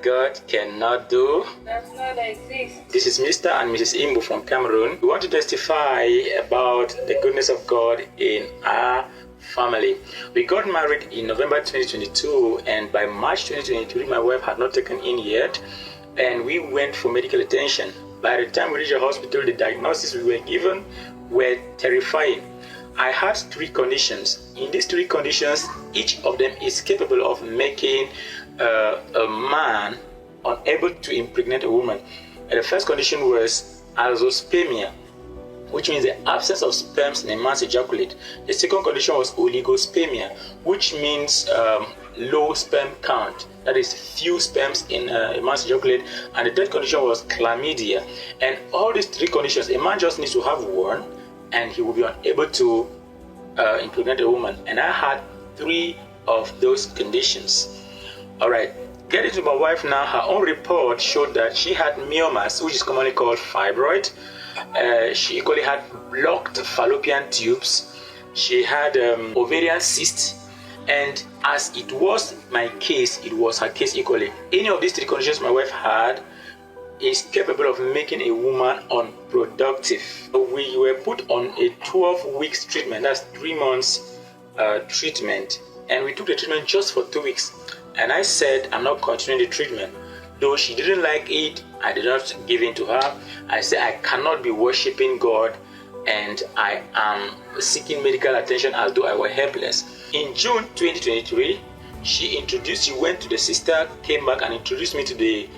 God cannot do. Does not exist. This is Mr. and Mrs. Imbu from Cameroon. We want to testify about the goodness of God in our family. We got married in November 2022, and by March 2023, my wife had not taken in yet, and we went for medical attention. By the time we reached the hospital, the diagnosis we were given were terrifying. I had 3 conditions. In these 3 conditions, each of them is capable of making a man unable to impregnate a woman. And the first condition was azoospermia, which means the absence of sperms in a man's ejaculate. The second condition was oligospermia, which means low sperm count, that is few sperms in a man's ejaculate. And the third condition was chlamydia. And all these 3 conditions, a man just needs to have one and he will be unable to impregnate a woman. And I had 3 of those conditions. All right, getting to my wife now, her own report showed that she had myomas, which is commonly called fibroid. She equally had blocked fallopian tubes. She had ovarian cyst. And as it was my case, it was her case equally. Any of these 3 conditions my wife had is capable of making a woman unproductive. So we were put on a 12-week treatment, that's 3 months treatment. And we took the treatment just for 2 weeks. And I said, I'm not continuing the treatment. Though she didn't like it, I did not give in to her. I said, I cannot be worshiping God and I am seeking medical attention as though I were helpless. In June 2023, she went to the sister, came back and introduced me to the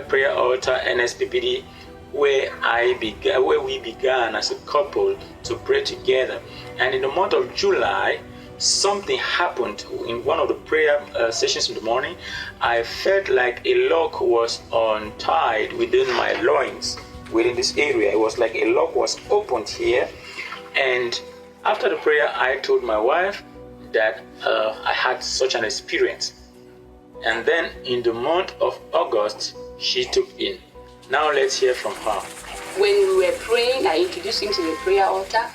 prayer altar, NSPPD, where we began as a couple to pray together. And in the month of July, something happened in one of the prayer sessions in the morning. I felt like a lock was untied within my loins, within this area. It was like a lock was opened here. And after the prayer, I told my wife that I had such an experience. And then in the month of August, she took in. Now let's hear from her. When we were praying, I introduced him to the prayer altar.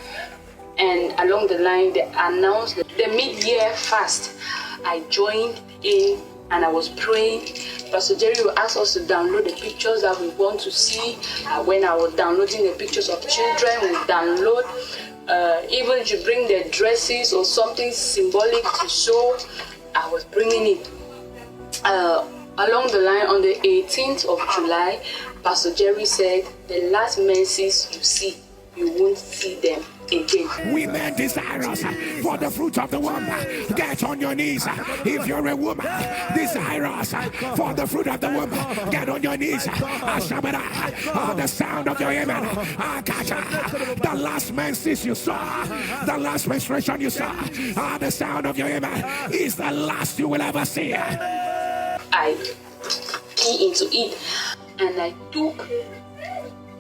And along the line, they announced the mid-year fast. I joined in and I was praying. Pastor Jerry will ask us to download the pictures that we want to see. When I was downloading the pictures of children, we download. Even if you bring the dresses or something symbolic to show, I was bringing it. Along the line, on the 18th of July, Pastor Jerry said, the last menses you see, you won't see them again. Women desirous for the fruit of the womb. Get on your knees. If you're a woman desirous for the fruit of the womb, get on your knees. The sound of your amen. The last menses you saw, the last menstruation you saw, the sound of your amen is the last you will ever see. I key into it, and I took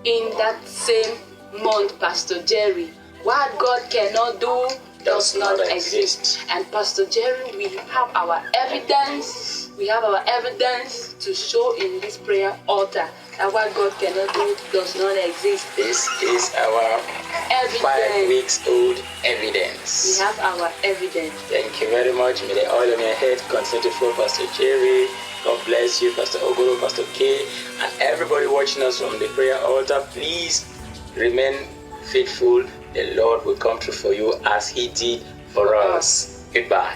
in that same month, Pastor Jerry, what God cannot do does not exist. And Pastor Jerry, we have our evidence. We have our evidence to show in this prayer altar that what God cannot do does not exist. This is our evidence. 5 weeks old evidence. We have our evidence. Thank you very much. May the oil on your head continue to flow, Pastor Jerry. God bless you, Pastor Ogoro, Pastor K, and everybody watching us from the prayer altar. Please remain faithful. The Lord will come through for you as He did for us. Goodbye.